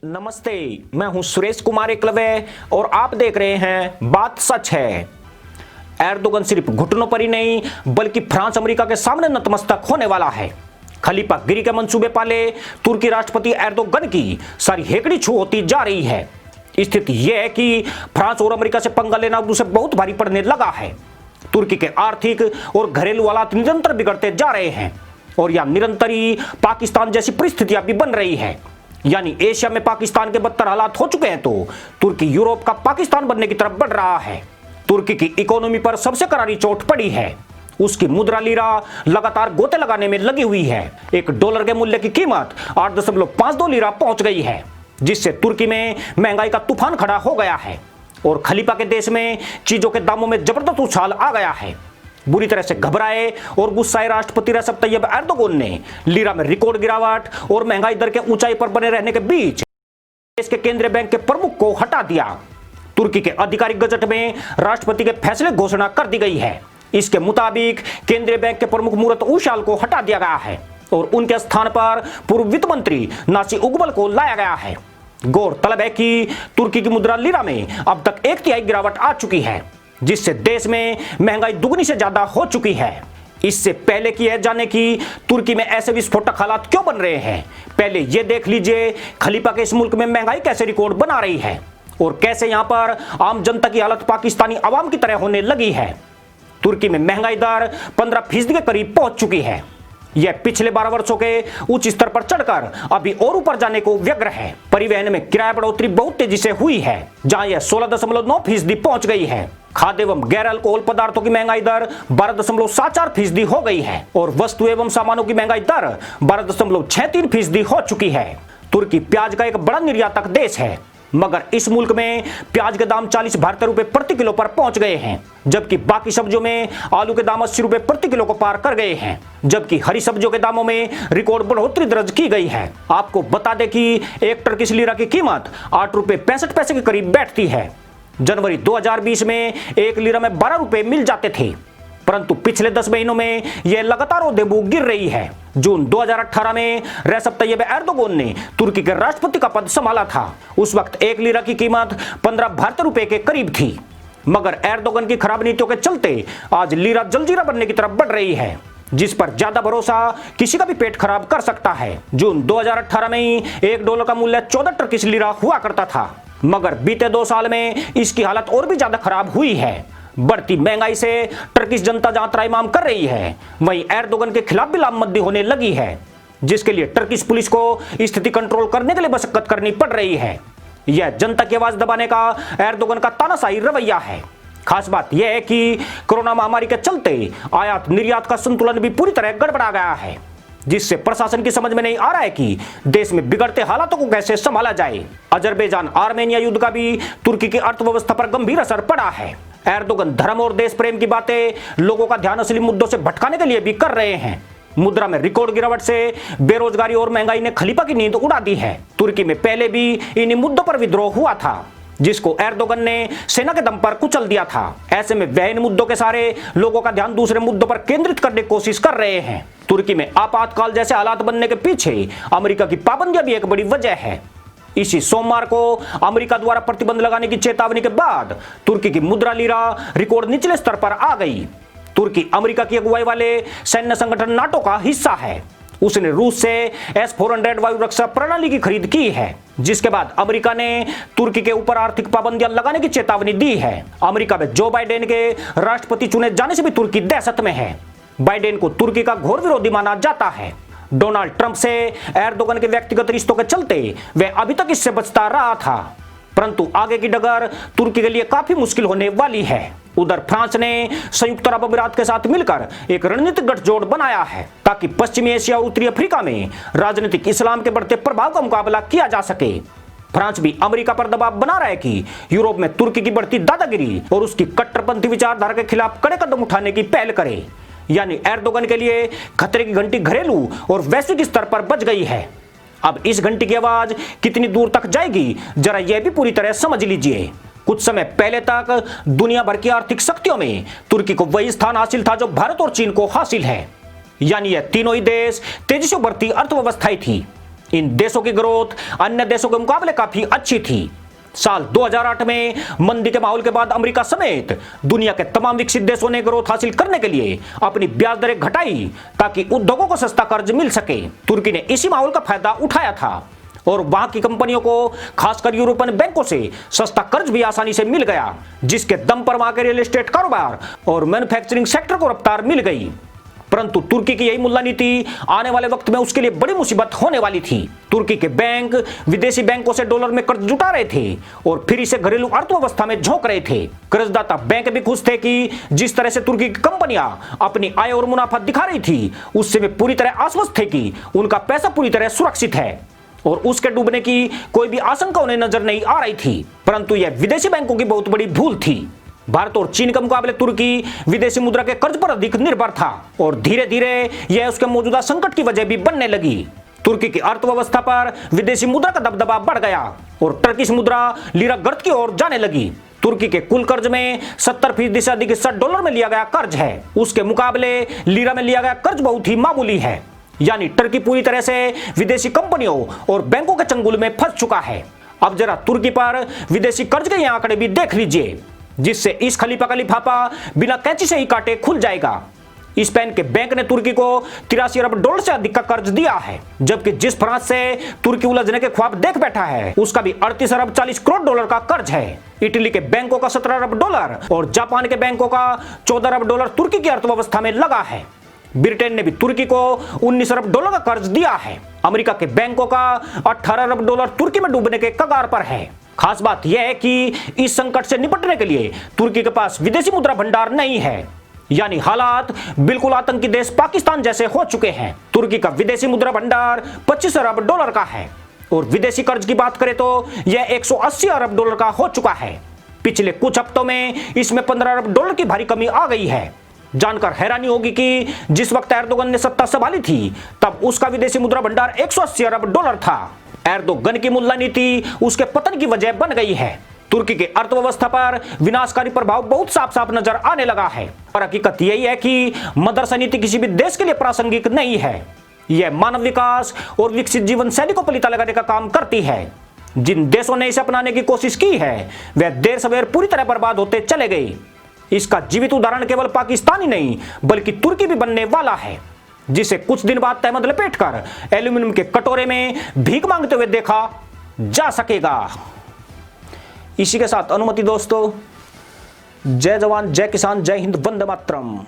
नमस्ते, मैं हूं सुरेश कुमार एकलव्य और आप देख रहे हैं बात सच है। एर्दोगन सिर्फ घुटनों पर ही नहीं बल्कि फ्रांस अमेरिका के सामने नतमस्तक होने वाला है। खलीफा गिरी के मंसूबे पाले तुर्की राष्ट्रपति एर्दोगन की सारी हेकड़ी छू होती जा रही है। स्थिति यह है कि फ्रांस और अमेरिका से पंगा लेना उसे बहुत भारी पड़ने लगा है। तुर्की के आर्थिक और घरेलू हालात निरंतर बिगड़ते जा रहे हैं और यह निरंतर ही पाकिस्तान जैसी परिस्थितियां भी बन रही है। यानी एशिया में पाकिस्तान के बदतर हालात हो चुके हैं तो तुर्की यूरोप का पाकिस्तान बनने की तरफ बढ़ रहा है। तुर्की की इकोनॉमी पर सबसे करारी चोट पड़ी है। उसकी मुद्रा लीरा लगातार गोते लगाने में लगी हुई है। $1 के मूल्य की कीमत 8.52 लीरा पहुंच गई है, जिससे तुर्की में महंगाई का तूफान खड़ा हो गया है और खलीफा के देश में चीजों के दामों में जबरदस्त उछाल आ गया है। बुरी तरह से घबराए और गुस्साए राष्ट्रपति रेसिप तैयब एर्दोगन ने लीरा में रिकॉर्ड गिरावट और महंगाई दर के ऊंचाई पर बने रहने के बीच देश के केंद्रीय बैंक के प्रमुख को हटा दिया। तुर्की के आधिकारिक गजट में राष्ट्रपति के फैसले घोषणा कर दी गई है। इसके मुताबिक केंद्रीय बैंक के प्रमुख मुरत ऊशाल को हटा दिया गया है और उनके स्थान पर पूर्व वित्त मंत्री नासी उगबल को लाया गया है। गौरतलब है कि तुर्की की मुद्रा लीरा में अब तक 1/3 गिरावट आ चुकी है, जिससे देश में महंगाई दुगनी से ज्यादा हो चुकी है। इससे पहले कि यह जाने कि तुर्की में ऐसे विस्फोटक हालात क्यों बन रहे हैं, पहले यह देख लीजिए खलीफा के इस मुल्क में महंगाई कैसे रिकॉर्ड बना रही है और कैसे यहां पर आम जनता की हालत पाकिस्तानी अवाम की तरह होने लगी है। तुर्की में महंगाई दर 15% के करीब पहुंच चुकी है। यह पिछले 12 वर्षों के उच्च स्तर पर चढ़कर अभी और ऊपर जाने को व्यग्र है। परिवहन में किराया बढ़ोतरी बहुत तेजी से हुई है, जहां यह 16.9% पहुंच गई है। खाद्य एवं गैर अल्कोहल पदार्थों की महंगाई दर 12.74% हो गई है और वस्तु एवं सामानों की महंगाई दर 12.63% हो चुकी है। तुर्की प्याज का एक बड़ा निर्यातक देश है, मगर इस मुल्क में प्याज के दाम 40 भारतीय रुपए प्रति किलो पर पहुंच गए हैं, जबकि बाकी सब्जियों में आलू के दाम 80 रुपए प्रति किलो को पार कर गए हैं, जबकि हरी सब्जियों के दामों में रिकॉर्ड बढ़ोतरी दर्ज की गई है। आपको बता दें कि एक टर्किश लीरा की कीमत 8 रुपए 65 पैसे के करीब बैठती है। जनवरी 2020 में एक लीरा में 12 रुपए मिल जाते थे, परंतु पिछले 10 महीनों में यह लगातार ओधेबू गिर रही है। जून 2018 में रेसिप तैयब एर्दोगन ने तुर्की के राष्ट्रपति का पद संभाला था। उस वक्त एक लीरा की कीमत 15 भारतीय रुपए के करीब थी, मगर एर्दोगन की खराब नीतियों के चलते आज लीरा जलजीरा बनने की तरफ बढ़ रही है, जिस पर ज्यादा भरोसा किसी का भी पेट खराब कर सकता है। जून 2018 में ही $1 का मूल्य 14 टर्किश लीरा हुआ करता था, मगर बीते 2 साल में इसकी हालत और भी ज्यादा खराब हुई है। बढ़ती महंगाई से टर्किश जनता जहां त्राहिमाम कर रही है, वहीं एर्दोगन के खिलाफ भी लामबंदी होने लगी है, जिसके लिए टर्किश पुलिस को स्थिति कंट्रोल करने के लिए मशक्कत करनी पड़ रही है। यह जनता की आवाज दबाने का एर्दोगन का तानाशाही रवैया है। खास बात यह है कि कोरोना महामारी के चलते आयात निर्यात का संतुलन भी पूरी तरह गड़बड़ा गया है, जिससे प्रशासन की समझ में नहीं आ रहा है कि देश में बिगड़ते हालातों को कैसे संभाला जाए। अजरबैजान आर्मेनिया युद्ध का भी तुर्की की अर्थव्यवस्था पर गंभीर असर पड़ा है। एर्दोगन धर्म और देश प्रेम की बातें लोगों का ध्यान असली मुद्दों से भटकाने के लिए भी कर रहे हैं। मुद्रा में रिकॉर्ड गिरावट से बेरोजगारी और महंगाई ने खलीफा की नींद उड़ा दी है। तुर्की में पहले भी इन्हीं मुद्दों पर विद्रोह हुआ था, जिसको एर्दोगन ने सेना के दम पर कुचल दिया था। ऐसे में वह इन मुद्दों के सारे लोगों का ध्यान दूसरे मुद्दों पर केंद्रित करने की कोशिश कर रहे हैं। तुर्की में आपातकाल जैसे हालात बनने के पीछे अमेरिका की पाबंदियां भी एक बड़ी वजह है। इसी सोमवार को अमेरिका द्वारा प्रतिबंध लगाने की चेतावनी के बाद तुर्की की मुद्रा लीरा रिकॉर्ड निचले स्तर पर आ गई। तुर्की अमेरिका की अगुवाई वाले सैन्य संगठन नाटो का हिस्सा है। उसने रूस से S-400 वायु रक्षा प्रणाली की खरीद की है, जिसके बाद अमेरिका ने तुर्की के ऊपर आर्थिक पाबंदियां लगाने की चेतावनी दी है। अमेरिका में जो बाइडेन के राष्ट्रपति चुने जाने से भी तुर्की दहशत में है। बाइडेन को तुर्की का घोर विरोधी माना जाता है। डोनाल्ड ट्रंप से एर्दोगन के व्यक्तिगत रिश्तों के चलते वह अभी तक इससे बचता रहा था, परंतु आगे की डगर तुर्की के लिए काफी मुश्किल होने वाली है। उधर फ्रांस ने संयुक्त अरब अमीरात के साथ मिलकर एक रणनीतिक गठजोड़ बनाया है, ताकि पश्चिमी एशिया और उत्तरी अफ्रीका में राजनीतिक इस्लाम के बढ़ते प्रभाव का मुकाबला किया जा सके। फ्रांस भी अमेरिका पर दबाव बना रहा है कि यूरोप में तुर्की की बढ़ती दादागिरी और उसकी कट्टरपंथी विचारधारा के खिलाफ कड़े कदम उठाने की पहल करे। यानी एर्दोगन के लिए खतरे की घंटी घरेलू और वैश्विक स्तर पर बज गई है। अब इस घंटी की आवाज कितनी दूर तक जाएगी, जरा यह भी पूरी तरह समझ लीजिए। कुछ समय पहले तक दुनिया भर की आर्थिक शक्तियों में तुर्की को वही स्थान हासिल था जो भारत और चीन को हासिल है। यानी यह तीनों ही देश तेजी से बढ़ती अर्थव्यवस्थाएं थी। इन देशों की ग्रोथ अन्य देशों के मुकाबले काफी अच्छी थी। साल 2008 में मंदी के माहौल के बाद अमेरिका समेत दुनिया के तमाम विकसित देशों ने ग्रोथ हासिल करने के लिए अपनी ब्याज दरें घटाई ताकि उद्योगों को सस्ता कर्ज मिल सके। तुर्की ने इसी माहौल का फायदा उठाया था और वहां की कंपनियों को खासकर यूरोपियन बैंकों से सस्ता कर्ज भी आसानी से मिल गया, जिसके दम पर वहां के रियल एस्टेट कारोबार और मैन्युफैक्चरिंग सेक्टर को रफ्तार मिल गई। परंतु तुर्की की यही मुल्ला नीति आने वाले वक्त में उसके लिए बड़ी मुसीबत होने वाली थी। तुर्की के बैंक विदेशी बैंकों से डॉलर में कर्ज जुटा रहे थे और फिर इसे घरेलू अर्थव्यवस्था में झोंक रहे थे। कर्जदाता बैंक भी खुश थे कि जिस तरह से तुर्की की कंपनियां अपनी आय और मुनाफा दिखा रही थी, उससे वे पूरी तरह आश्वस्त थे कि उनका पैसा पूरी तरह सुरक्षित है और उसके डूबने की कोई भी आशंका उन्हें नजर नहीं आ रही थी। परंतु यह विदेशी बैंकों की बहुत बड़ी भूल थी। भारत और चीन के मुकाबले तुर्की विदेशी मुद्रा के कर्ज पर अधिक निर्भर था और धीरे धीरे यह उसके मौजूदा संकट की वजह भी बनने लगी। तुर्की की अर्थव्यवस्था पर विदेशी मुद्रा का दबदबा बढ़ गया और टर्किश मुद्रा लीरा गर्द की ओर जाने लगी। तुर्की के कुल कर्ज में 70% से अधिक हिस्सा डॉलर में लिया गया कर्ज है। उसके मुकाबले लीरा में लिया गया कर्ज बहुत ही मामूली है। यानी टर्की पूरी तरह से विदेशी कंपनियों और बैंकों के चंगुल में फंस चुका है। अब जरा तुर्की पर विदेशी कर्ज के ये आंकड़े भी देख लीजिए, जिससे इस खलीफा का लिफाफा बिना कैंची से ही काटे खुल जाएगा। स्पेन के बैंक ने तुर्की को 83 अरब डॉलर से अधिक का कर्ज दिया है, जबकि जिस फ्रांस से तुर्की उलझने के ख्वाब देख बैठा है उसका भी 38 अरब 40 करोड़ डॉलर का कर्ज है। इटली के बैंकों का 17 अरब डॉलर और जापान के बैंकों का 14 अरब डॉलर तुर्की की अर्थव्यवस्था में लगा है। ब्रिटेन ने भी तुर्की को 19 अरब डॉलर का कर्ज दिया है। अमेरिका के बैंकों का 18 अरब डॉलर तुर्की में डूबने के कगार पर है। खास बात यह है कि इस संकट से निपटने के लिए तुर्की के पास विदेशी मुद्रा भंडार नहीं है। यानी हालात बिल्कुल आतंकी देश पाकिस्तान जैसे हो चुके हैं। तुर्की का विदेशी मुद्रा भंडार 25 अरब डॉलर का है और विदेशी कर्ज की बात करें तो यह 180 अरब डॉलर का हो चुका है। पिछले कुछ हफ्तों में इसमें 15 अरब डॉलर की भारी कमी आ गई है। जानकर हैरानी होगी कि जिस वक्त एर्दोगन ने सत्ता संभाली थी तब उसका विदेशी मुद्रा भंडार 180 अरब डॉलर था। एर्दोगन की मुल्ला नीति उसके पतन की वजह बन गई है। तुर्की के अर्थव्यवस्था पर विनाशकारी प्रभाव बहुत साफ साफ नजर आने लगा है। और हकीकत यही है कि मदरसा नीति किसी भी देश के लिए प्रासंगिक नहीं है। यह मानव विकास और विकसित जीवन शैली को पलीता लगाने का काम करती है। जिन देशों ने इसे अपनाने की कोशिश की है वह देर सवेर पूरी तरह बर्बाद होते चले गए। इसका जीवित उदाहरण केवल पाकिस्तान ही नहीं बल्कि तुर्की भी बनने वाला है, जिसे कुछ दिन बाद तहमद लपेटकर एल्यूमिनियम के कटोरे में भीख मांगते हुए देखा जा सकेगा। इसी के साथ अनुमति दोस्तों। जय जवान, जय किसान, जय हिंद, वंदे मातरम।